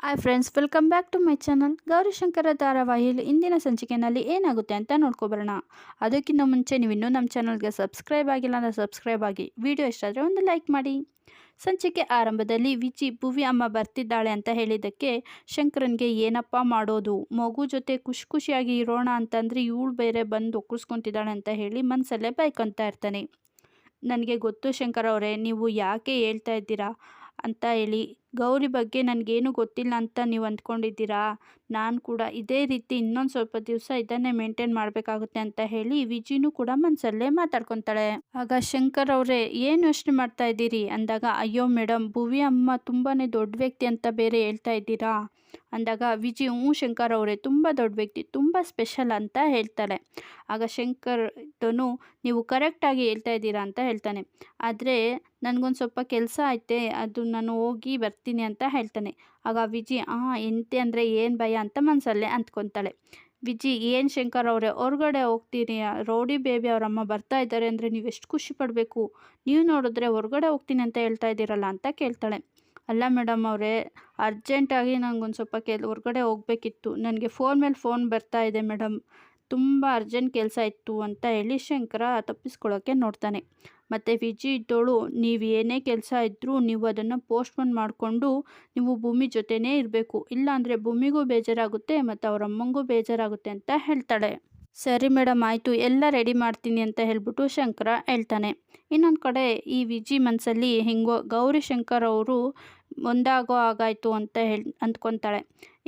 Hi friends, welcome back to my channel. Gaurishankar ಧಾರಾವಾಹಿಯಲ್ಲಿ ಇಂದಿನ ಸಂಚಿಕೆಯಲ್ಲಿ ಏನಾಗುತ್ತೆ ಅಂತ ನೋಡ್ಕೊಬರೋಣ. ಅದಕ್ಕಿಂತ ಮುಂಚೆ ನೀವು ಇನ್ನೂ ನಮ್ಮ ಚಾನಲ್ಗೆ ಸಬ್ಸ್ಕ್ರೈಬ್ ಆಗಿಲ್ಲ ಅಂದರೆ ಸಬ್ಸ್ಕ್ರೈಬ್ ಆಗಿ. ವಿಡಿಯೋ ಇಷ್ಟ ಆದರೆ ಒಂದು ಲೈಕ್ ಮಾಡಿ. ಸಂಚಿಕೆ ಆರಂಭದಲ್ಲಿ ವಿಜಿ ಭುವಿ ಅಮ್ಮ ಬರ್ತಿದ್ದಾಳೆ ಅಂತ ಹೇಳಿದ್ದಕ್ಕೆ ಶಂಕರನ್ಗೆ ಏನಪ್ಪ ಮಾಡೋದು, ಮಗು ಜೊತೆ ಖುಷಿ ಖುಷಿಯಾಗಿ ಇರೋಣ ಅಂತಂದರೆ ಇವಳು ಬೇರೆ ಬಂದು ಒಕ್ಕಳಿಸ್ಕೊತಿದ್ದಾಳೆ ಅಂತ ಹೇಳಿ ಮನಸ್ಸಲ್ಲೇ ಬೈಕೊತಾ ಇರ್ತಾನೆ. ನನಗೆ ಗೊತ್ತು ಶಂಕರ್ ಅವರೇ, ನೀವು ಯಾಕೆ ಹೇಳ್ತಾ ಇದ್ದೀರಾ ಅಂತ ಹೇಳಿ. ಗೌರಿ ಬಗ್ಗೆ ನನಗೇನು ಗೊತ್ತಿಲ್ಲ ಅಂತ ನೀವು ಅಂದ್ಕೊಂಡಿದ್ದೀರಾ? ನಾನು ಕೂಡ ಇದೇ ರೀತಿ ಇನ್ನೊಂದು ಸ್ವಲ್ಪ ದಿವಸ ಇದನ್ನೇ ಮೇಂಟೈನ್ ಮಾಡಬೇಕಾಗುತ್ತೆ ಅಂತ ಹೇಳಿ ವಿಜಿನೂ ಕೂಡ ಮನಸ್ಸಲ್ಲೇ ಮಾತಾಡ್ಕೊತಾಳೆ. ಆಗ ಶಂಕರ್ ಅವರೇ, ಏನು ಯೋಚನೆ ಮಾಡ್ತಾ ಇದ್ದೀರಿ ಅಂದಾಗ, ಅಯ್ಯೋ ಮೇಡಮ್, ಭುವಿ ಅಮ್ಮ ತುಂಬಾ ದೊಡ್ಡ ವ್ಯಕ್ತಿ ಅಂತ ಬೇರೆ ಹೇಳ್ತಾ ಇದ್ದೀರಾ ಅಂದಾಗ ವಿಜಿ, ಹ್ಞೂ ಶಂಕರ್ ಅವರೇ, ತುಂಬ ದೊಡ್ಡ ವ್ಯಕ್ತಿ, ತುಂಬ ಸ್ಪೆಷಲ್ ಅಂತ ಹೇಳ್ತಾಳೆ. ಆಗ ಶಂಕರ್ ತನು, ನೀವು ಕರೆಕ್ಟಾಗಿ ಹೇಳ್ತಾ ಇದ್ದೀರಾ ಅಂತ ಹೇಳ್ತಾನೆ. ಆದರೆ ನನಗೊಂದು ಸ್ವಲ್ಪ ಕೆಲಸ ಐತೆ, ಅದು ನಾನು ಹೋಗಿ ಬರ್ತೀನಿ ಅಂತ ಹೇಳ್ತಾನೆ. ಆಗ ವಿಜಿ, ಎಂತೆ ಅಂದರೆ ಏನು ಭಯ ಅಂತ ಮನಸ್ಸಲ್ಲೇ ಅಂದ್ಕೊತಾಳೆ. ವಿಜಿ, ಏನು ಶಂಕರ್ ಅವರೇ, ಹೊರಗಡೆ ಹೋಗ್ತೀನಿ, ರೌಡಿ ಬೇಬಿ ಅವರಮ್ಮ ಬರ್ತಾ ಇದ್ದಾರೆ ಅಂದರೆ ನೀವು ಎಷ್ಟು ಖುಷಿ ಪಡಬೇಕು, ನೀವು ನೋಡಿದ್ರೆ ಹೊರಗಡೆ ಹೋಗ್ತೀನಿ ಅಂತ ಹೇಳ್ತಾ ಇದ್ದೀರಲ್ಲ ಅಂತ ಕೇಳ್ತಾಳೆ. ಅಲ್ಲ ಮೇಡಮ್ ಅವರೇ, ಅರ್ಜೆಂಟಾಗಿ ನನಗೊಂದು ಸ್ವಲ್ಪ ಹೊರಗಡೆ ಹೋಗಬೇಕಿತ್ತು, ನನಗೆ ಫೋನ್ ಮೇಲೆ ಫೋನ್ ಬರ್ತಾ ಇದೆ ಮೇಡಮ್, ತುಂಬ ಅರ್ಜೆಂಟ್ ಕೆಲಸ ಇತ್ತು ಅಂತ ಹೇಳಿ ಶಂಕರ ತಪ್ಪಿಸ್ಕೊಳ್ಳೋಕ್ಕೆ ನೋಡ್ತಾನೆ. ಮತ್ತು ವಿಜಿ ಇದ್ದೋಳು, ನೀವು ಏನೇ ಕೆಲಸ ಇದ್ದರೂ ನೀವು ಅದನ್ನು ಪೋಸ್ಟ್ಪೋನ್ ಮಾಡಿಕೊಂಡು ನೀವು ಭೂಮಿ ಜೊತೆನೇ ಇರಬೇಕು, ಇಲ್ಲಾಂದರೆ ಭೂಮಿಗೂ ಬೇಜಾರಾಗುತ್ತೆ ಮತ್ತು ಅವ್ರ ಅಮ್ಮಂಗೂ ಬೇಜಾರಾಗುತ್ತೆ ಅಂತ ಹೇಳ್ತಾಳೆ. ಸರಿ ಮೇಡಮ್, ಆಯಿತು, ಎಲ್ಲ ರೆಡಿ ಮಾಡ್ತೀನಿ ಅಂತ ಹೇಳ್ಬಿಟ್ಟು ಶಂಕರ ಹೇಳ್ತಾನೆ. ಇನ್ನೊಂದು ಕಡೆ ಈ ವಿಜಿ ಮನಸ್ಸಲ್ಲಿ ಹಿಂಗೋ ಗೌರಿಶಂಕರ್ ಅವರು ಒಂದಾಗೋ ಆಗಾಯಿತು ಅಂತ ಅಂದ್ಕೊತಾಳೆ.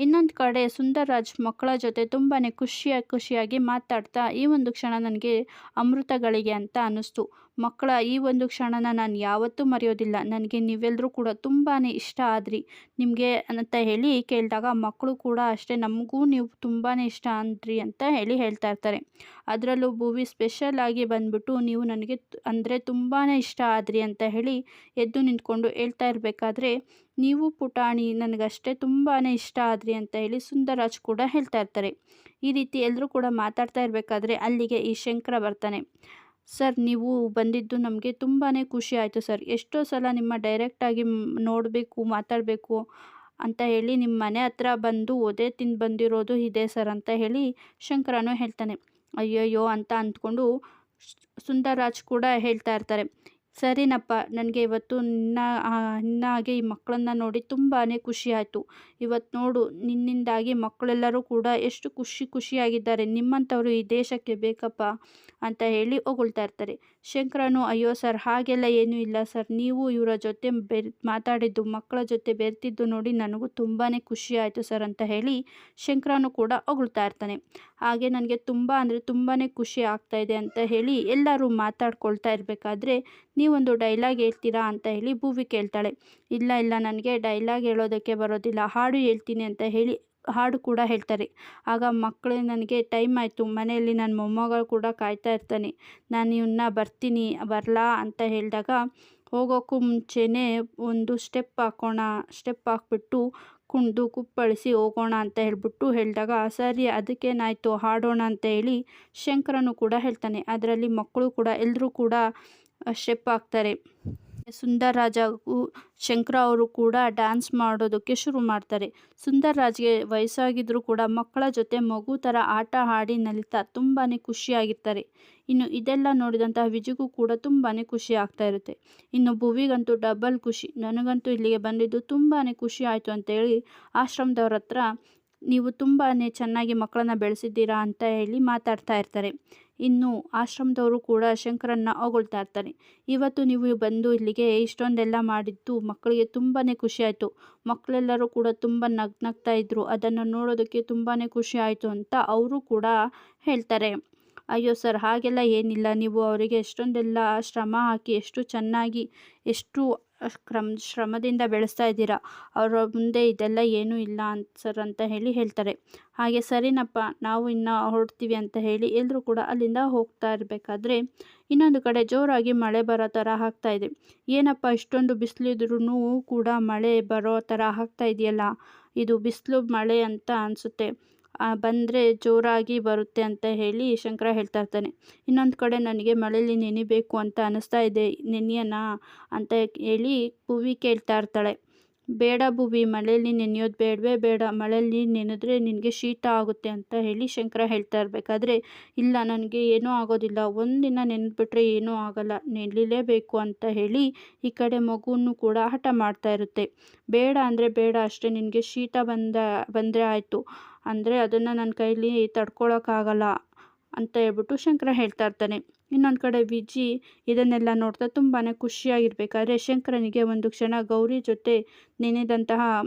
ಇನ್ನೊಂದು ಕಡೆ ಸುಂದರ್ರಾಜ್ ಮಕ್ಕಳ ಜೊತೆ ತುಂಬಾ ಖುಷಿಯಾಗಿ ಮಾತಾಡ್ತಾ, ಈ ಒಂದು ಕ್ಷಣ ನನಗೆ ಅಮೃತಗಳಿಗೆ ಅಂತ ಅನ್ನಿಸ್ತು, ಮಕ್ಕಳ ಈ ಒಂದು ಕ್ಷಣನ ನಾನು ಯಾವತ್ತೂ ಮರೆಯೋದಿಲ್ಲ, ನನಗೆ ನೀವೆಲ್ಲರೂ ಕೂಡ ತುಂಬಾ ಇಷ್ಟ ಆದ್ರಿ ನಿಮಗೆ ಅಂತ ಹೇಳಿ ಕೇಳಿದಾಗ, ಮಕ್ಕಳು ಕೂಡ ಅಷ್ಟೇ, ನಮಗೂ ನೀವು ತುಂಬಾ ಇಷ್ಟ ಅಂದ್ರಿ ಅಂತ ಹೇಳಿ ಹೇಳ್ತಾ ಇರ್ತಾರೆ. ಅದರಲ್ಲೂ ಭುವಿ ಸ್ಪೆಷಲ್ ಆಗಿ ಬಂದ್ಬಿಟ್ಟು, ನೀವು ನನಗೆ ಅಂದರೆ ತುಂಬಾ ಇಷ್ಟ ಆದ್ರಿ ಅಂತ ಹೇಳಿ ಎದ್ದು ನಿಂತ್ಕೊಂಡು ಹೇಳ್ತಾ ಇರಬೇಕಾದ್ರೆ, ನೀವು ಪುಟಾಣಿ ನನಗಷ್ಟೇ ತುಂಬಾ ಇಷ್ಟ ಆದ್ರಿ ಅಂತ ಹೇಳಿ ಸುಂದರ್ರಾಜ್ ಕೂಡ ಹೇಳ್ತಾ ಇರ್ತಾರೆ. ಈ ರೀತಿ ಎಲ್ಲರೂ ಕೂಡ ಮಾತಾಡ್ತಾ ಇರಬೇಕಾದ್ರೆ ಅಲ್ಲಿಗೆ ಈ ಶಂಕರ ಬರ್ತಾನೆ. ಸರ್, ನೀವು ಬಂದಿದ್ದು ನಮಗೆ ತುಂಬಾ ಖುಷಿ ಆಯಿತು ಸರ್, ಎಷ್ಟೋ ಸಲ ನಿಮ್ಮ ಡೈರೆಕ್ಟಾಗಿ ನೋಡಬೇಕು, ಮಾತಾಡಬೇಕು ಅಂತ ಹೇಳಿ ನಿಮ್ಮ ಮನೆ ಹತ್ರ ಬಂದು ಒದೆ ತಿಂದು ಬಂದಿರೋದು ಇದೆ ಸರ್ ಅಂತ ಹೇಳಿ ಶಂಕರನು ಹೇಳ್ತಾನೆ. ಅಯ್ಯಯ್ಯೋ ಅಂತ ಅಂದ್ಕೊಂಡು ಸುಂದರ್ರಾಜ್ ಕೂಡ ಹೇಳ್ತಾ ಇರ್ತಾರೆ. ಸರಿನಪ್ಪ, ನನಗೆ ಇವತ್ತು ನಿನ್ನಾಗೆ ಈ ಮಕ್ಕಳನ್ನ ನೋಡಿ ತುಂಬಾ ಖುಷಿ ಆಯಿತು. ಇವತ್ತು ನೋಡು, ನಿನ್ನಿಂದಾಗಿ ಮಕ್ಕಳೆಲ್ಲರೂ ಕೂಡ ಎಷ್ಟು ಖುಷಿಯಾಗಿದ್ದಾರೆ, ನಿಮ್ಮಂಥವ್ರು ಈ ದೇಶಕ್ಕೆ ಬೇಕಪ್ಪ ಅಂತ ಹೇಳಿ ಹೊಗಳ್ತಾ ಇರ್ತಾರೆ. ಶಂಕರನು, ಅಯ್ಯೋ ಸರ್, ಹಾಗೆಲ್ಲ ಏನೂ ಇಲ್ಲ ಸರ್, ನೀವು ಇವರ ಜೊತೆ ಮಾತಾಡಿದ್ದು, ಮಕ್ಕಳ ಜೊತೆ ಬೆರ್ತಿದ್ದು ನೋಡಿ ನನಗೂ ತುಂಬಾ ಖುಷಿ ಆಯಿತು ಸರ್ ಅಂತ ಹೇಳಿ ಶಂಕರನು ಕೂಡ ಹೊಗಳ್ತಾ ಇರ್ತಾನೆ. ಹಾಗೆ ನನಗೆ ತುಂಬ ಅಂದರೆ ತುಂಬಾ ಖುಷಿ ಆಗ್ತಾ ಇದೆ ಅಂತ ಹೇಳಿ ಎಲ್ಲರೂ ಮಾತಾಡ್ಕೊಳ್ತಾ ಇರಬೇಕಾದ್ರೆ, ನೀವೊಂದು ಡೈಲಾಗ್ ಹೇಳ್ತೀರಾ ಅಂತ ಹೇಳಿ ಭುವಿ ಕೇಳ್ತಾಳೆ. ಇಲ್ಲ ನನಗೆ ಡೈಲಾಗ್ ಹೇಳೋದಕ್ಕೆ ಬರೋದಿಲ್ಲ, ಹಾಡು ಹೇಳ್ತೀನಿ ಅಂತ ಹೇಳಿ ಹಾಡು ಕೂಡ ಹೇಳ್ತಾರೆ. ಆಗ ಮಕ್ಕಳೇ, ನನಗೆ ಟೈಮ್ ಆಯಿತು, ಮನೆಯಲ್ಲಿ ನನ್ನ ಮೊಮ್ಮಗಳು ಕೂಡ ಕಾಯ್ತಾ ಇರ್ತಾನೆ, ನಾನು ಇವನ್ನ ಬರಲಾ ಅಂತ ಹೇಳಿದಾಗ, ಹೋಗೋಕ್ಕೂ ಮುಂಚೆನೇ ಒಂದು ಸ್ಟೆಪ್ ಹಾಕ್ಬಿಟ್ಟು ಕುಣಿದು ಕುಪ್ಪಳಿಸಿ ಹೋಗೋಣ ಅಂತ ಹೇಳಿದಾಗ, ಸರಿ ಅದಕ್ಕೇನಾಯಿತು, ಹಾಡೋಣ ಅಂತ ಹೇಳಿ ಶಂಕರನು ಕೂಡ ಹೇಳ್ತಾನೆ. ಅದರಲ್ಲಿ ಮಕ್ಕಳು ಕೂಡ ಎಲ್ಲರೂ ಕೂಡ ಸ್ಟೆಪ್ ಹಾಕ್ತಾರೆ. ಸುಂದರ್ರಾಜಗೂ ಶಂಕರ ಅವರು ಕೂಡ ಡ್ಯಾನ್ಸ್ ಮಾಡೋದಕ್ಕೆ ಶುರು ಮಾಡ್ತಾರೆ. ಸುಂದರ್ರಾಜ್ಗೆ ವಯಸ್ಸಾಗಿದ್ದರೂ ಕೂಡ ಮಕ್ಕಳ ಜೊತೆ ಮಗು ಥರ ಆಟ ಆಡಿ ನಲಿತಾ ತುಂಬಾ ಖುಷಿಯಾಗಿರ್ತಾರೆ. ಇನ್ನು ಇದೆಲ್ಲ ನೋಡಿದಂತಹ ವಿಜಿಗೂ ಕೂಡ ತುಂಬಾ ಖುಷಿ ಆಗ್ತಾ ಇರುತ್ತೆ. ಇನ್ನು ಭುವಿಗಂತೂ ಡಬಲ್ ಖುಷಿ, ನನಗಂತೂ ಇಲ್ಲಿಗೆ ಬಂದಿದ್ದು ತುಂಬಾ ಖುಷಿ ಆಯಿತು ಅಂತೇಳಿ ಆಶ್ರಮದವ್ರ ಹತ್ರ, ನೀವು ತುಂಬಾ ಚೆನ್ನಾಗಿ ಮಕ್ಕಳನ್ನ ಬೆಳೆಸಿದ್ದೀರಾ ಅಂತ ಹೇಳಿ ಮಾತಾಡ್ತಾ ಇರ್ತಾರೆ. ಇನ್ನು ಆಶ್ರಮದವರು ಕೂಡ ಶಂಕರನ್ನ ಹೊಗಳ್ತಾ ಇರ್ತಾರೆ. ಇವತ್ತು ನೀವು ಬಂದು ಇಲ್ಲಿಗೆ ಇಷ್ಟೊಂದೆಲ್ಲ ಮಾಡಿದ್ದು ಮಕ್ಕಳಿಗೆ ತುಂಬಾ ಖುಷಿ ಆಯಿತು, ಮಕ್ಕಳೆಲ್ಲರೂ ಕೂಡ ತುಂಬ ನಗ್ನಗ್ತಾ ಇದ್ರು, ಅದನ್ನು ನೋಡೋದಕ್ಕೆ ತುಂಬಾ ಖುಷಿ ಆಯಿತು ಅಂತ ಅವರು ಕೂಡ ಹೇಳ್ತಾರೆ. ಅಯ್ಯೋ ಸರ್, ಹಾಗೆಲ್ಲ ಏನಿಲ್ಲ, ನೀವು ಅವರಿಗೆ ಎಷ್ಟೊಂದೆಲ್ಲ ಶ್ರಮ ಹಾಕಿ ಎಷ್ಟು ಚೆನ್ನಾಗಿ ಎಷ್ಟು ಶ್ರಮದಿಂದ ಬೆಳೆಸ್ತಾ ಇದ್ದೀರಾ, ಅವರ ಮುಂದೆ ಇದೆಲ್ಲ ಏನೂ ಇಲ್ಲ ಸರ್ ಅಂತ ಹೇಳಿ ಹೇಳ್ತಾರೆ. ಹಾಗೆ ಸರಿನಪ್ಪ, ನಾವು ಇನ್ನು ಹೊರಡ್ತೀವಿ ಅಂತ ಹೇಳಿ ಎಲ್ಲರೂ ಕೂಡ ಅಲ್ಲಿಂದ ಹೋಗ್ತಾ ಇರಬೇಕಾದ್ರೆ, ಇನ್ನೊಂದು ಕಡೆ ಜೋರಾಗಿ ಮಳೆ ಬರೋ ಥರ ಆಗ್ತಾ ಇದೆ. ಏನಪ್ಪ, ಇಷ್ಟೊಂದು ಬಿಸಿಲಿದ್ರೂ ಕೂಡ ಮಳೆ ಬರೋ ಥರ ಆಗ್ತಾ ಇದೆಯಲ್ಲ, ಇದು ಬಿಸಿಲು ಮಳೆ ಅಂತ ಅನಿಸುತ್ತೆ, ಬಂದರೆ ಜೋರಾಗಿ ಬರುತ್ತೆ ಅಂತ ಹೇಳಿ ಶಂಕರ ಹೇಳ್ತಾ ಇರ್ತಾನೆ. ಇನ್ನೊಂದು ಕಡೆ ನನಗೆ ಮಳೆಯಲ್ಲಿ ನೆನಿಬೇಕು ಅಂತ ಅನ್ನಿಸ್ತಾ ಇದೆ, ನೆನೆಯೋಣ ಅಂತ ಹೇಳಿ ಭುವಿ ಕೇಳ್ತಾ ಇರ್ತಾಳೆ. ಬೇಡ ಭುವಿ, ಮಳೆಯಲ್ಲಿ ನೆನೆಯೋದು ಬೇಡವೇ ಬೇಡ, ಮಳೆಯಲ್ಲಿ ನೆನೆದ್ರೆ ನಿನಗೆ ಶೀತ ಆಗುತ್ತೆ ಅಂತ ಹೇಳಿ ಶಂಕರ ಹೇಳ್ತಾ ಇರಬೇಕಾದ್ರೆ, ಇಲ್ಲ ನನಗೆ ಏನೂ ಆಗೋದಿಲ್ಲ, ಒಂದಿನ ನೆನೆದ್ಬಿಟ್ರೆ ಏನೂ ಆಗಲ್ಲ, ನೆನಲೇಬೇಕು ಅಂತ ಹೇಳಿ ಈ ಕಡೆ ಮಗುನೂ ಕೂಡ ಹಠ ಮಾಡ್ತಾ ಇರುತ್ತೆ. ಬೇಡ ಅಂದರೆ ಬೇಡ ಅಷ್ಟೇ, ನಿನಗೆ ಶೀತ ಬಂದರೆ ಆಯಿತು, ಅಂದರೆ ಅದನ್ನು ನನ್ನ ಕೈಲಿ ತಡ್ಕೊಳಕ್ಕಾಗಲ್ಲ ಅಂತ ಹೇಳ್ಬಿಟ್ಟು ಶಂಕರ ಹೇಳ್ತಾ ಇರ್ತಾನೆ. ಇನ್ನೊಂದು ಕಡೆ ವಿಜಿ ಇದನ್ನೆಲ್ಲ ನೋಡ್ತಾ ತುಂಬಾ ಖುಷಿಯಾಗಿರ್ಬೇಕಾದ್ರೆ ಶಂಕರನಿಗೆ ಒಂದು ಕ್ಷಣ ಗೌರಿ ಜೊತೆ ನೆನೆದಂತಹ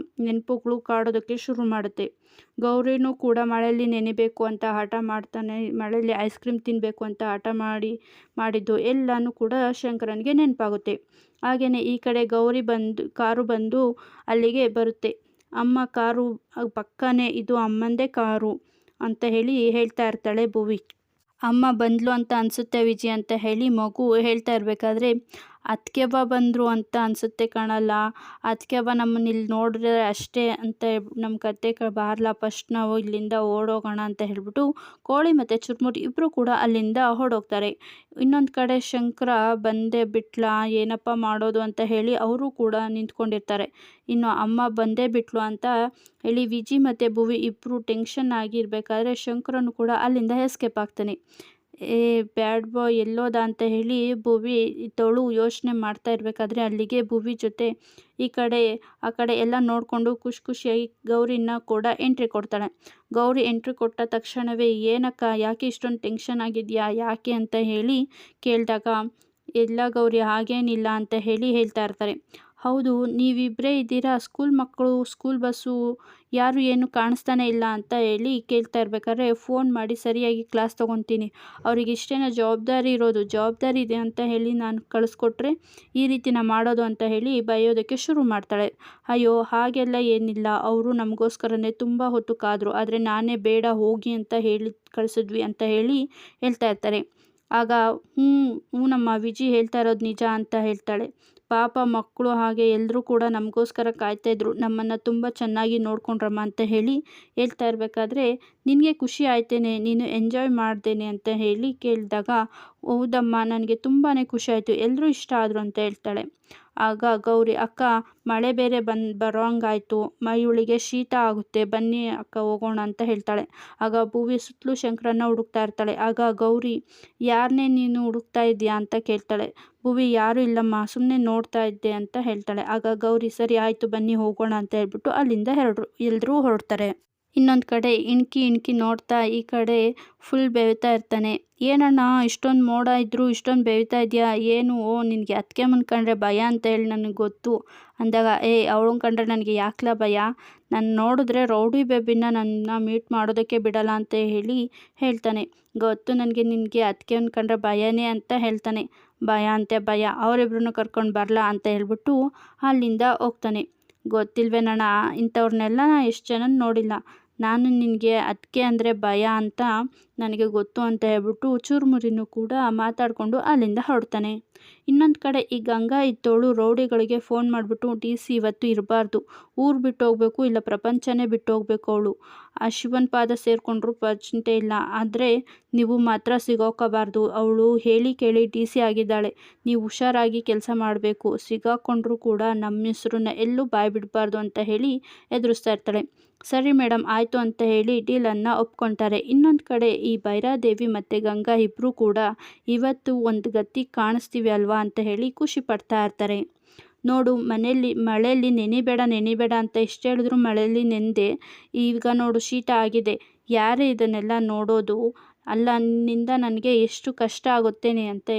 ನೆನಪುಗಳು ಕಾಡೋದಕ್ಕೆ ಶುರು ಮಾಡುತ್ತೆ. ಗೌರಿನೂ ಕೂಡ ಮಳೆಯಲ್ಲಿ ನೆನೆಬೇಕು ಅಂತ ಹಠ ಮಾಡ್ತಾನೆ, ಮಳೆಯಲ್ಲಿ ಐಸ್ ಕ್ರೀಮ್ ತಿನ್ನಬೇಕು ಅಂತ ಹಠ ಮಾಡಿದ್ದು ಎಲ್ಲನೂ ಕೂಡ ಶಂಕರನಿಗೆ ನೆನಪಾಗುತ್ತೆ. ಹಾಗೆಯೇ ಈ ಕಡೆ ಗೌರಿ ಕಾರು ಬಂದು ಅಲ್ಲಿಗೆ ಬರುತ್ತೆ. ಅಮ್ಮ ಕಾರು ಪಕ್ಕನೇ, ಇದು ಅಮ್ಮಂದೇ ಕಾರು ಅಂತ ಹೇಳ್ತಾ ಇರ್ತಾಳೆ ಭುವಿ. ಅಮ್ಮ ಬಂದ್ಲು ಅಂತ ಅನಿಸುತ್ತೆ ವಿಜಿ ಅಂತ ಹೇಳಿ ಮಗು ಹೇಳ್ತಾ ಇರಬೇಕಾದ್ರೆ, ಅತ್ತಿಗೆವ್ವ ಬಂದರು ಅಂತ ಅನಿಸುತ್ತೆ ಕಣಲ್ಲ, ಅತ್ತಿಗೆವ್ವ ನಮ್ಮನ್ನ ಇಲ್ಲಿ ನೋಡಿದ್ರೆ ಅಷ್ಟೇ ಅಂತ ನಮ್ಮ ಕತೆ ಬಾರ್ಲ, ಫಸ್ಟ್ ನಾವು ಇಲ್ಲಿಂದ ಓಡೋಗೋಣ ಅಂತ ಹೇಳ್ಬಿಟ್ಟು ಕೋಳಿ ಮತ್ತು ಚುರುಮುರಿ ಇಬ್ಬರು ಕೂಡ ಅಲ್ಲಿಂದ ಓಡೋಗ್ತಾರೆ. ಇನ್ನೊಂದು ಕಡೆ ಶಂಕರ ಬಂದೇ ಬಿಟ್ಲಾ, ಏನಪ್ಪ ಮಾಡೋದು ಅಂತ ಹೇಳಿ ಅವರು ಕೂಡ ನಿಂತ್ಕೊಂಡಿರ್ತಾರೆ. ಇನ್ನು ಅಮ್ಮ ಬಂದೇ ಬಿಟ್ಲು ಅಂತ ಹೇಳಿ ವಿಜಿ ಮತ್ತು ಭುವಿ ಇಬ್ಬರು ಟೆನ್ಷನ್ ಆಗಿರ್ಬೇಕಾದ್ರೆ ಶಂಕರನು ಕೂಡ ಅಲ್ಲಿಂದ ಎಸ್ಕೇಪ್ ಆಗ್ತಾನೆ. ಬ್ಯಾಡ್ ಬಾಯ್ ಎಲ್ಲೋದ ಅಂತ ಹೇಳಿ ಭುವಿ ಇದ್ದವಳು ಯೋಚನೆ ಮಾಡ್ತಾ ಇರಬೇಕಾದ್ರೆ ಅಲ್ಲಿಗೆ ಭುವಿ ಜೊತೆ ಆ ಕಡೆ ಎಲ್ಲ ನೋಡಿಕೊಂಡು ಖುಷಿಯಾಗಿ ಗೌರಿನ ಕೂಡ ಎಂಟ್ರಿ ಕೊಡ್ತಾಳೆ. ಗೌರಿ ಎಂಟ್ರಿ ಕೊಟ್ಟ ತಕ್ಷಣವೇ, ಏನಕ್ಕ, ಯಾಕೆ ಇಷ್ಟೊಂದು ಟೆನ್ಷನ್ ಆಗಿದೆಯಾ, ಯಾಕೆ ಅಂತ ಹೇಳಿ ಕೇಳಿದಾಗ, ಎಲ್ಲ ಗೌರಿ ಹಾಗೇನಿಲ್ಲ ಅಂತ ಹೇಳ್ತಾ ಇರ್ತಾರೆ. ಹೌದು, ನೀವಿಬ್ಬರೇ ಇದ್ದೀರಾ, ಸ್ಕೂಲ್ ಮಕ್ಕಳು, ಸ್ಕೂಲ್ ಬಸ್ಸು ಯಾರು ಏನು ಕಾಣಿಸ್ತಾನೆ ಇಲ್ಲ ಅಂತ ಹೇಳಿ ಕೇಳ್ತಾ ಇರ್ಬೇಕಾದ್ರೆ, ಫೋನ್ ಮಾಡಿ ಸರಿಯಾಗಿ ಕ್ಲಾಸ್ ತೊಗೊತೀನಿ, ಅವ್ರಿಗೆ ಇಷ್ಟೇನೋ ಜವಾಬ್ದಾರಿ ಇದೆ ಅಂತ ಹೇಳಿ ನಾನು ಕಳಿಸ್ಕೊಟ್ರೆ ಈ ರೀತಿನ ಮಾಡೋದು ಅಂತ ಹೇಳಿ ಬೈಯೋದಕ್ಕೆ ಶುರು ಮಾಡ್ತಾಳೆ. ಅಯ್ಯೋ ಹಾಗೆಲ್ಲ ಏನಿಲ್ಲ, ಅವರು ನಮಗೋಸ್ಕರನೇ ತುಂಬ ಹೊತ್ತು ಕಾದರು, ಆದರೆ ನಾನೇ ಬೇಡ ಹೋಗಿ ಅಂತ ಹೇಳಿ ಕಳಿಸಿದ್ವಿ ಅಂತ ಹೇಳ್ತಾ ಇರ್ತಾರೆ. ಆಗ ನಮ್ಮ ವಿಜಿ ಹೇಳ್ತಾ ಇರೋದು ನಿಜ ಅಂತ ಹೇಳ್ತಾಳೆ. ಪಾಪ ಮಕ್ಕಳು ಹಾಗೆ ಎಲ್ಲರೂ ಕೂಡ ನಮಗೋಸ್ಕರ ಕಾಯ್ತಾಯಿದ್ರು, ನಮ್ಮನ್ನು ತುಂಬ ಚೆನ್ನಾಗಿ ನೋಡ್ಕೊಂಡ್ರಮ್ಮ ಅಂತ ಹೇಳ್ತಾ ಇರಬೇಕಾದ್ರೆ, ನಿನಗೆ ಖುಷಿ ಆಯ್ತೇನೆ, ನೀನು ಎಂಜಾಯ್ ಮಾಡ್ದೇನೆ ಅಂತ ಕೇಳಿದಾಗ, ಹೌದಮ್ಮ ನನಗೆ ತುಂಬಾ ಖುಷಿ ಆಯಿತು, ಎಲ್ಲರೂ ಇಷ್ಟ ಆದರು ಅಂತ ಹೇಳ್ತಾಳೆ. ಆಗ ಗೌರಿ, ಅಕ್ಕ ಮಳೆ ಬೇರೆ ಬರೋಂಗಾಯ್ತು, ಇವಳಿಗೆ ಶೀತ ಆಗುತ್ತೆ, ಬನ್ನಿ ಅಕ್ಕ ಹೋಗೋಣ ಅಂತ ಹೇಳ್ತಾಳೆ. ಆಗ ಭುವಿ ಸುತ್ತಲೂ ಶಂಕರನ್ನ ಹುಡುಕ್ತಾ ಇರ್ತಾಳೆ. ಆಗ ಗೌರಿ, ಯಾರನ್ನೇ ನೀನು ಹುಡುಕ್ತಾ ಇದೆಯಾ ಅಂತ ಕೇಳ್ತಾಳೆ. ಭುವಿ, ಯಾರೂ ಇಲ್ಲಮ್ಮ, ಸುಮ್ಮನೆ ನೋಡ್ತಾ ಇದ್ದೆ ಅಂತ ಹೇಳ್ತಾಳೆ. ಆಗ ಗೌರಿ, ಸರಿ ಆಯಿತು ಬನ್ನಿ ಹೋಗೋಣ ಅಂತ ಹೇಳ್ಬಿಟ್ಟು ಅಲ್ಲಿಂದ ಎಲ್ಲರೂ ಹೊರಡ್ತಾರೆ. ಇನ್ನೊಂದು ಕಡೆ ಇಣಕಿ ನೋಡ್ತಾ ಈ ಕಡೆ ಫುಲ್ ಬೆವೀತಾ ಇರ್ತಾನೆ. ಏನಣ್ಣ ಇಷ್ಟೊಂದು ಮೋಡ ಇದ್ದರೂ ಇಷ್ಟೊಂದು ಬೆವೀತಾ ಇದೆಯಾ, ಏನು, ನಿನಗೆ ಅತ್ತಿಗೆಮ್ಮನ ಕಂಡ್ರೆ ಭಯ ಅಂತ ಹೇಳಿ ನನಗೆ ಗೊತ್ತು ಅಂದಾಗ, ಅವಳನ್ನ ಕಂಡ್ರೆ ನನಗೆ ಯಾಕಲ ಭಯ, ನಾನು ನೋಡಿದ್ರೆ ರೌಡಿ ಬೇಬಿನ ನನ್ನ ಮೀಟ್ ಮಾಡೋದಕ್ಕೆ ಬಿಡಲ್ಲ ಅಂತ ಹೇಳ್ತಾನೆ. ಗೊತ್ತು ನನಗೆ ನಿನಗೆ ಅತ್ತಿಗೆಮ್ಮನ ಕಂಡ್ರೆ ಭಯನೇ ಅಂತ ಹೇಳ್ತಾನೆ. ಭಯ ಅವರಿಬ್ರನ್ನೂ ಕರ್ಕೊಂಡು ಬರಲಾ ಅಂತ ಹೇಳ್ಬಿಟ್ಟು ಅಲ್ಲಿಂದ ಹೋಗ್ತಾನೆ. ಗೊತ್ತಿಲ್ವೇನಣ್ಣ, ಇಂಥವ್ರನ್ನೆಲ್ಲ ಎಷ್ಟು ಜನ ನೋಡಿಲ್ಲ, ನಾನು ನಿನಗೆ ಅದಕ್ಕೆ ಅಂದರೆ ಭಯ ಅಂತ ನನಗೆ ಗೊತ್ತು ಅಂತ ಹೇಳ್ಬಿಟ್ಟು ಚುರುಮುರಿನೂ ಕೂಡ ಮಾತಾಡಿಕೊಂಡು ಅಲ್ಲಿಂದ ಹೊರಡ್ತಾನೆ. ಇನ್ನೊಂದು ಕಡೆ ಈ ಗಂಗಾ ಇದ್ದವಳು ರೌಡಿಗಳಿಗೆ ಫೋನ್ ಮಾಡಿಬಿಟ್ಟು, DC ಇವತ್ತು ಇರಬಾರ್ದು, ಊರು ಬಿಟ್ಟು ಹೋಗಬೇಕು, ಇಲ್ಲ ಪ್ರಪಂಚನೇ ಬಿಟ್ಟು ಹೋಗಬೇಕು, ಅವಳು ಆ ಶಿವನ ಪಾದ ಸೇರಿಕೊಂಡ್ರು ಚಿಂತೆ ಇಲ್ಲ, ಆದರೆ ನೀವು ಮಾತ್ರ ಸಿಗೋಕೋಬಾರ್ದು, ಅವಳು ಹೇಳಿ ಕೇಳಿ DC ಆಗಿದ್ದಾಳೆ, ನೀವು ಹುಷಾರಾಗಿ ಕೆಲಸ ಮಾಡಬೇಕು, ಸಿಗಾಕೊಂಡ್ರೂ ಕೂಡ ನಮ್ಮ ಹೆಸರನ್ನ ಎಲ್ಲೂ ಬಾಯಿ ಬಿಡಬಾರ್ದು ಅಂತ ಎದುರಿಸ್ತಾ ಇರ್ತಾಳೆ. ಸರಿ ಮೇಡಮ್ ಆಯಿತು ಅಂತ ಡೀಲನ್ನು ಒಪ್ಕೊಳ್ತಾರೆ. ಇನ್ನೊಂದು ಕಡೆ ಈ ಭೈರಾದೇವಿ ಮತ್ತು ಗಂಗಾ ಇಬ್ಬರೂ ಕೂಡ ಇವತ್ತು ಒಂದು ಗತಿ ಕಾಣಿಸ್ತೀವಿ ಅಲ್ವಾ ಅಂತ ಖುಷಿ ಪಡ್ತಾ ಇರ್ತಾರೆ. ನೋಡು, ಮಳೆಯಲ್ಲಿ ನೆನಿಬೇಡ ಅಂತ ಎಷ್ಟು ಹೇಳಿದ್ರು ಮಳೆಯಲ್ಲಿ ನೆಂದೆ, ಈಗ ನೋಡು ಶೀತ ಆಗಿದೆ, ಯಾರೇ ಇದನ್ನೆಲ್ಲ ನೋಡೋದು, ಅಲ್ಲ ನಿನ್ನಿಂದ ನನಗೆ ಎಷ್ಟು ಕಷ್ಟ ಆಗುತ್ತೇನೆ ಅಂತ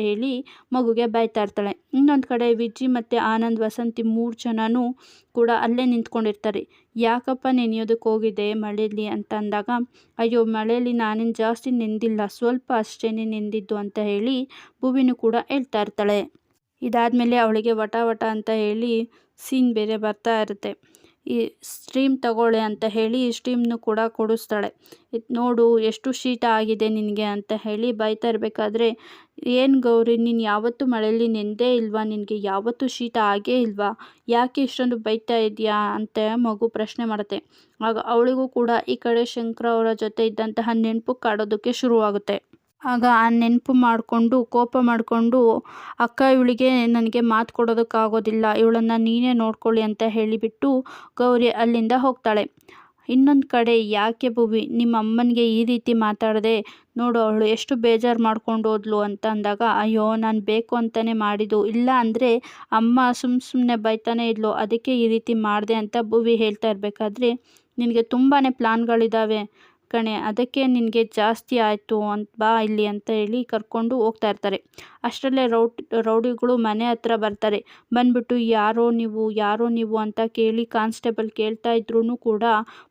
ಮಗುಗೆ ಬೈತಾ ಇರ್ತಾಳೆ. ಇನ್ನೊಂದು ಕಡೆ ವಿಜಿ ಮತ್ತು ಆನಂದ್, ವಸಂತಿ 3 ಜನನೂ ಕೂಡ ಅಲ್ಲೇ ನಿಂತ್ಕೊಂಡಿರ್ತಾರೆ. ಯಾಕಪ್ಪ ನೆನೆಯೋದಕ್ಕೆ ಹೋಗಿದೆ ಮಳೆಯಲ್ಲಿ ಅಂತ ಅಂದಾಗ, ಅಯ್ಯೋ ಮಳೆಯಲ್ಲಿ ನಾನೇನು ಜಾಸ್ತಿ ನೆಂದಿಲ್ಲ, ಸ್ವಲ್ಪ ಅಷ್ಟೇ ನೆಂದಿದ್ದು ಅಂತ ಭುವಿನೂ ಕೂಡ ಹೇಳ್ತಾ ಇರ್ತಾಳೆ. ಇದಾದಮೇಲೆ ಅವಳಿಗೆ ವಟ ಅಂತ ಸೀನ್ ಬೇರೆ ಬರ್ತಾ ಇರುತ್ತೆ. ಈ ಸ್ಟ್ರೀಮ್ ತಗೊಳ್ಳೆ ಅಂತ ಸ್ಟ್ರೀಮ್ನು ಕೂಡ ಕೊಡಿಸ್ತಾಳೆ. ನೋಡು ಎಷ್ಟು ಶೀತ ಆಗಿದೆ ನಿನಗೆ ಅಂತ ಬೈತಾ ಇರಬೇಕಾದ್ರೆ, ಏನು ಗೌರಿ, ನೀನು ಯಾವತ್ತೂ ಮಳೆಯಲ್ಲಿ ನೆಂದೇ ಇಲ್ವಾ, ನಿನಗೆ ಯಾವತ್ತೂ ಶೀತ ಆಗೇ ಇಲ್ವಾ, ಯಾಕೆ ಇಷ್ಟೊಂದು ಬೈತಾ ಇದೆಯಾ ಅಂತ ಮಗು ಪ್ರಶ್ನೆ ಮಾಡುತ್ತೆ. ಆಗ ಅವಳಿಗೂ ಕೂಡ ಈ ಕಡೆ ಶಂಕರ ಅವರ ಜೊತೆ ಇದ್ದಂತಹ ನೆನಪು ಕಾಡೋದಕ್ಕೆ ಶುರುವಾಗುತ್ತೆ. ಆಗ ಆ ನೆನಪು ಮಾಡಿಕೊಂಡು ಕೋಪ ಮಾಡಿಕೊಂಡು, ಅಕ್ಕ ಇವಳಿಗೆ ನನಗೆ ಮಾತು ಕೊಡೋದಕ್ಕಾಗೋದಿಲ್ಲ, ಇವಳನ್ನು ನೀನೇ ನೋಡ್ಕೊಳ್ಳಿ ಅಂತ ಹೇಳಿಬಿಟ್ಟು ಗೌರಿ ಅಲ್ಲಿಂದ ಹೋಗ್ತಾಳೆ. ಇನ್ನೊಂದು ಕಡೆ, ಯಾಕೆ ಭುವಿ ನಿಮ್ಮ ಅಮ್ಮನಿಗೆ ಈ ರೀತಿ ಮಾತಾಡಿದೆ, ನೋಡು ಅವಳು ಎಷ್ಟು ಬೇಜಾರು ಮಾಡ್ಕೊಂಡು ಹೋದ್ಲು ಅಂತ ಅಂದಾಗ, ಅಯ್ಯೋ ನಾನು ಬೇಕು ಅಂತಲೇ ಮಾಡಿದ್ದು, ಇಲ್ಲ ಅಂದರೆ ಅಮ್ಮ ಸುಮ್ಮನೆ ಬೈತಾನೆ ಇದ್ಲು, ಅದಕ್ಕೆ ಈ ರೀತಿ ಮಾಡಿದೆ ಅಂತ ಭುವಿ ಹೇಳ್ತಾ ಇರಬೇಕಾದ್ರೆ, ನಿನಗೆ ತುಂಬಾ ಪ್ಲ್ಯಾನ್ಗಳಿದ್ದಾವೆ ಕಣೆ, ಅದಕ್ಕೆ ನಿನಗೆ ಜಾಸ್ತಿ ಆಯಿತು ಅಂತ ಬಾ ಇಲ್ಲಿ ಅಂತ ಹೇಳಿ ಕರ್ಕೊಂಡು ಹೋಗ್ತಾ ಇರ್ತಾರೆ. ಅಷ್ಟರಲ್ಲೇ ರೌಡಿಗಳು ಮನೆ ಹತ್ರ ಬರ್ತಾರೆ. ಬಂದ್ಬಿಟ್ಟು ಯಾರೋ ನೀವು ಅಂತ ಕೇಳಿ ಕಾನ್ಸ್ಟೇಬಲ್ ಕೇಳ್ತಾ ಇದ್ರೂ ಕೂಡ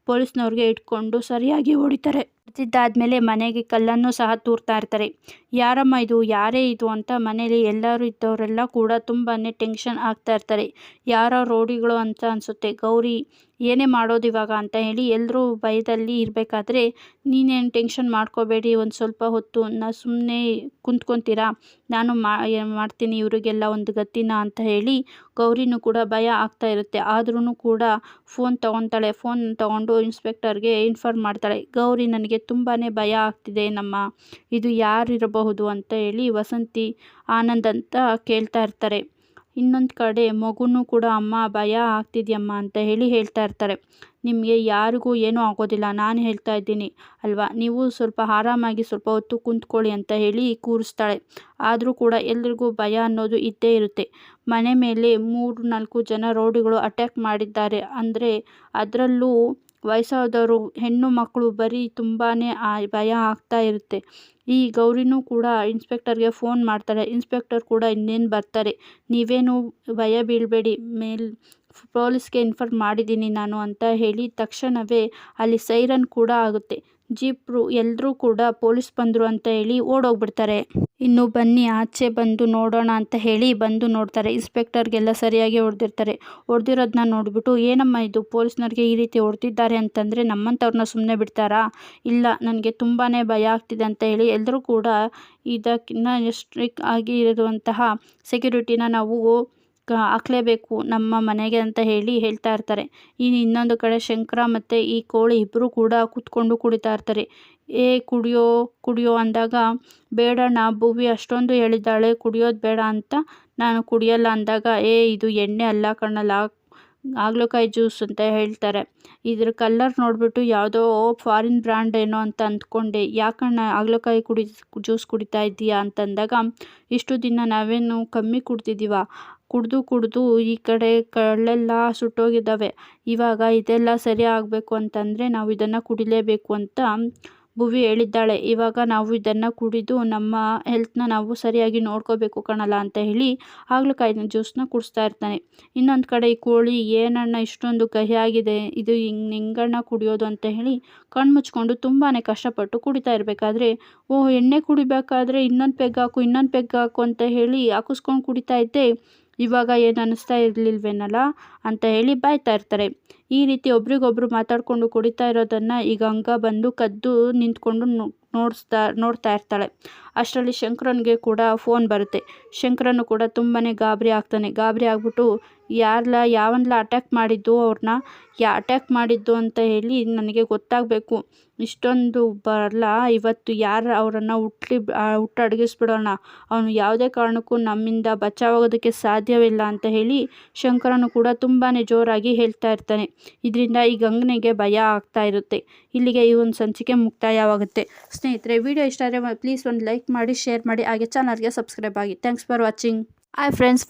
ಪೊಲೀಸ್ನವ್ರಿಗೆ ಇಟ್ಕೊಂಡು ಸರಿಯಾಗಿ ಹೊಡಿತಾರೆ. ಹೊಡೆದಿದ್ದಾದ್ಮೇಲೆ ಮನೆಗೆ ಕಲ್ಲನ್ನು ಸಹ ತೂರ್ತಾ ಇರ್ತಾರೆ. ಯಾರಮ್ಮ ಇದು, ಯಾರೇ ಇದು ಅಂತ ಮನೇಲಿ ಎಲ್ಲರೂ ಇದ್ದವರೆಲ್ಲ ಕೂಡ ತುಂಬಾ ಟೆನ್ಷನ್ ಆಗ್ತಾ ಇರ್ತಾರೆ. ಯಾರೋ ರೌಡಿಗಳು ಅಂತ ಅನಿಸುತ್ತೆ. ಗೌರಿ ಏನೇ ಮಾಡೋದು ಇವಾಗ ಅಂತ ಹೇಳಿ ಎಲ್ಲರೂ ಭಯದಲ್ಲಿ ಇರಬೇಕಾದ್ರೆ, ನೀನೇನು ಟೆನ್ಷನ್ ಮಾಡ್ಕೋಬೇಡಿ, ಒಂದು ಸ್ವಲ್ಪ ಹೊತ್ತು ಸುಮ್ಮನೆ ಕುಂತ್ಕೊತೀರಾ, ನಾನು ಮಾಡ್ತೀನಿ ಇವರಿಗೆಲ್ಲ ಒಂದು ಗತಿನ ಅಂತ ಹೇಳಿ ಗೌರಿನೂ ಕೂಡ ಭಯ ಆಗ್ತಾ ಇರುತ್ತೆ. ಆದ್ರೂ ಕೂಡ ಫೋನ್ ತೊಗೊತಾಳೆ. ಫೋನ್ ತೊಗೊಂಡು ಇನ್ಸ್ಪೆಕ್ಟರ್ಗೆ ಇನ್ಫಾರ್ಮ್ ಮಾಡ್ತಾಳೆ. ಗೌರಿ ನನಗೆ ತುಂಬಾ ಭಯ ಆಗ್ತಿದೆ ನಮ್ಮ, ಇದು ಯಾರಿರಬಹುದು ಅಂತ ಹೇಳಿ ವಸಂತಿ ಆನಂದ್ ಅಂತ ಕೇಳ್ತಾ ಇರ್ತಾರೆ. ಇನ್ನೊಂದು ಕಡೆ ಮಗುನೂ ಕೂಡ ಅಮ್ಮ ಭಯ ಆಗ್ತಿದೆಯಮ್ಮ ಅಂತ ಹೇಳಿ ಹೇಳ್ತಾ ಇರ್ತಾರೆ. ನಿಮಗೆ ಯಾರಿಗೂ ಏನೂ ಆಗೋದಿಲ್ಲ, ನಾನು ಹೇಳ್ತಾ ಇದ್ದೀನಿ ಅಲ್ವಾ, ನೀವು ಸ್ವಲ್ಪ ಆರಾಮಾಗಿ ಸ್ವಲ್ಪ ಹೊತ್ತು ಕುಂತ್ಕೊಳ್ಳಿ ಅಂತ ಹೇಳಿ ಕೂರಿಸ್ತಾಳೆ. ಆದರೂ ಕೂಡ ಎಲ್ರಿಗೂ ಭಯ ಅನ್ನೋದು ಇದ್ದೇ ಇರುತ್ತೆ. ಮನೆ ಮೇಲೆ 3-4 ಜನ ರೌಡಿಗಳು ಅಟ್ಯಾಕ್ ಮಾಡಿದ್ದಾರೆ ಅಂದರೆ ಅದರಲ್ಲೂ ವಯಸ್ಸಾದವರು, ಹೆಣ್ಣು ಮಕ್ಕಳು, ಬರೀ ತುಂಬಾ ಭಯ ಆಗ್ತಾ ಇರುತ್ತೆ. ಈ ಗೌರಿನೂ ಕೂಡ ಇನ್ಸ್ಪೆಕ್ಟರ್ಗೆ ಫೋನ್ ಮಾಡ್ತಾಳೆ. ಇನ್ಸ್ಪೆಕ್ಟರ್ ಕೂಡ ಇನ್ನೇನು ಬರ್ತಾರೆ, ನೀವೇನು ಭಯ ಬೀಳಬೇಡಿ, ಪೊಲೀಸ್ಗೆ ಇನ್ಫಾರ್ಮ್ ಮಾಡಿದ್ದೀನಿ ನಾನು ಅಂತ ಹೇಳಿ ತಕ್ಷಣವೇ ಅಲ್ಲಿ ಸೈರನ್ ಕೂಡ ಆಗುತ್ತೆ. ಜೀಪ್ರು ಎಲ್ಲರೂ ಕೂಡ ಪೊಲೀಸ್ ಬಂದರು ಅಂತ ಹೇಳಿ ಓಡೋಗ್ಬಿಡ್ತಾರೆ. ಇನ್ನು ಬನ್ನಿ ಆಚೆ ಬಂದು ನೋಡೋಣ ಅಂತ ಹೇಳಿ ಬಂದು ನೋಡ್ತಾರೆ. ಇನ್ಸ್ಪೆಕ್ಟರ್ಗೆಲ್ಲ ಸರಿಯಾಗಿ ಹೊಡೆದಿರ್ತಾರೆ. ಹೊಡೆದಿರೋದನ್ನ ನೋಡಿಬಿಟ್ಟು, ಏನಮ್ಮ ಇದು, ಪೊಲೀಸ್ನವ್ರಿಗೆ ಈ ರೀತಿ ಹೊಡೆದಿದ್ದಾರೆ ಅಂತಂದರೆ ನಮ್ಮಂಥವ್ರನ್ನ ಸುಮ್ಮನೆ ಬಿಡ್ತಾರಾ, ಇಲ್ಲ ನನಗೆ ತುಂಬಾ ಭಯ ಆಗ್ತಿದೆ ಅಂತ ಹೇಳಿ ಎಲ್ಲರೂ ಕೂಡ ಇದಕ್ಕಿಂತ ಸ್ಟ್ರಿಕ್ಟ್ ಆಗಿ ಇರುವಂತಹ ಸೆಕ್ಯೂರಿಟಿನ ನಾವು ಹಾಕಲೇಬೇಕು ನಮ್ಮ ಮನೆಗೆ ಅಂತ ಹೇಳಿ ಹೇಳ್ತಾ ಇರ್ತಾರೆ. ಇನ್ನೊಂದು ಕಡೆ ಶಂಕರ ಮತ್ತು ಈ ಕೋಳಿ ಇಬ್ಬರು ಕೂಡ ಕೂತ್ಕೊಂಡು ಕುಡಿತಾ ಇರ್ತಾರೆ. ಕುಡಿಯೋ ಅಂದಾಗ, ಬೇಡಣ್ಣ ಭುವಿ ಅಷ್ಟೊಂದು ಹೇಳಿದ್ದಾಳೆ ಕುಡಿಯೋದು ಬೇಡ ಅಂತ, ನಾನು ಕುಡಿಯಲ್ಲ ಅಂದಾಗ, ಇದು ಎಣ್ಣೆ ಅಲ್ಲ ಕಣ್ಣಲ್ಲ, ಹಾಗಲಕಾಯಿ ಜ್ಯೂಸ್ ಅಂತ ಹೇಳ್ತಾರೆ. ಇದ್ರ ಕಲರ್ ನೋಡಿಬಿಟ್ಟು ಯಾವುದೋ ಫಾರಿನ್ ಬ್ರ್ಯಾಂಡ್ ಏನೋ ಅಂತ ಅಂದ್ಕೊಂಡೆ, ಯಾಕಣ್ಣ ಹಾಗಲಕಾಯಿ ಜ್ಯೂಸ್ ಕುಡಿತಾ ಇದ್ದೀಯಾ ಅಂತಂದಾಗ, ಇಷ್ಟು ದಿನ ನಾವೇನು ಕಮ್ಮಿ ಕುಡ್ದಿದ್ದೀವ, ಕುಡಿದು ಈ ಕಡೆ ಕಳ್ಳೆಲ್ಲ ಸುಟ್ಟೋಗಿದ್ದಾವೆ, ಇವಾಗ ಇದೆಲ್ಲ ಸರಿ ಆಗಬೇಕು ಅಂತಂದರೆ ನಾವು ಇದನ್ನು ಕುಡಿಲೇಬೇಕು ಅಂತ ಭುವಿ ಹೇಳಿದ್ದಾಳೆ. ಇವಾಗ ನಾವು ಇದನ್ನು ಕುಡಿದು ನಮ್ಮ ಹೆಲ್ತ್ನ ನಾವು ಸರಿಯಾಗಿ ನೋಡ್ಕೋಬೇಕು ಕಣಲ್ಲ ಅಂತ ಹೇಳಿ ಹಾಗಲಕಾಯಿನ ಜ್ಯೂಸ್ನ ಕುಡಿಸ್ತಾ ಇರ್ತಾನೆ. ಇನ್ನೊಂದು ಕಡೆ ಈ ಕೋಳಿ, ಏನಣ್ಣ ಇಷ್ಟೊಂದು ಕಹಿಯಾಗಿದೆ, ಇದು ಹೆಂಗಣ್ಣ ಕುಡಿಯೋದು ಅಂತ ಹೇಳಿ ಕಣ್ಣು ಮುಚ್ಕೊಂಡು ತುಂಬಾ ಕಷ್ಟಪಟ್ಟು ಕುಡಿತಾ ಇರಬೇಕಾದ್ರೆ, ಎಣ್ಣೆ ಕುಡಿಬೇಕಾದ್ರೆ ಇನ್ನೊಂದು ಪೆಗ್ ಹಾಕು ಅಂತ ಹೇಳಿ ಹಾಕಿಸ್ಕೊಂಡು ಕುಡಿತಾ ಇದ್ದೆ, ಇವಾಗ ಏನು ಅನ್ನಿಸ್ತಾ ಇರಲಿಲ್ವೇನಲ್ಲ ಅಂತ ಹೇಳಿ ಬಾಯ್ತಾ ಇರ್ತಾರೆ. ಈ ರೀತಿ ಒಬ್ರಿಗೊಬ್ರು ಮಾತಾಡಿಕೊಂಡು ಕುಡಿತಾ ಇರೋದನ್ನು ಈಗ ಗಂಗಾ ಬಂದು ಕದ್ದು ನಿಂತ್ಕೊಂಡು ನೋಡ್ತಾ ಇರ್ತಾಳೆ. ಅಷ್ಟರಲ್ಲಿ ಶಂಕರನ್ಗೆ ಕೂಡ ಫೋನ್ ಬರುತ್ತೆ. ಶಂಕರನು ಕೂಡ ತುಂಬಾ ಗಾಬರಿ ಆಗ್ತಾನೆ. ಗಾಬರಿ ಆಗ್ಬಿಟ್ಟು, ಯಾವನ್ಲ ಅಟ್ಯಾಕ್ ಮಾಡಿದ್ದು ಅವ್ರನ್ನ, ಅಟ್ಯಾಕ್ ಮಾಡಿದ್ದು ಅಂತ ಹೇಳಿ ನನಗೆ ಗೊತ್ತಾಗಬೇಕು, ಇಷ್ಟೊಂದು ಬರಲ್ಲ, ಇವತ್ತು ಯಾರು ಅವರನ್ನು ಹುಟ್ಟಡಗಿಸ್ಬಿಡೋಣ, ಅವನು ಯಾವುದೇ ಕಾರಣಕ್ಕೂ ನಮ್ಮಿಂದ ಬಚಾವಾಗೋದಕ್ಕೆ ಸಾಧ್ಯವಿಲ್ಲ ಅಂತ ಹೇಳಿ ಶಂಕರನು ಕೂಡ ತುಂಬಾ ಜೋರಾಗಿ ಹೇಳ್ತಾ ಇರ್ತಾನೆ. ಇದರಿಂದ ಈ ಗಂಗನಿಗೆ ಭಯ ಆಗ್ತಾ ಇರುತ್ತೆ. ಇಲ್ಲಿಗೆ ಈ ಒಂದು ಸಂಚಿಕೆ ಮುಕ್ತಾಯವಾಗುತ್ತೆ. ಸ್ನೇಹಿತರೆ, ವಿಡಿಯೋ ಇಷ್ಟ ಆದರೆ ಪ್ಲೀಸ್ ಒಂದು ಲೈಕ್ ಮಾಡಿ, ಶೇರ್ ಮಾಡಿ, ಹಾಗೆ ಚಾನಲ್ಗೆ ಸಬ್ಸ್ಕ್ರೈಬ್ ಆಗಿ. Thanks for watching. Hi friends.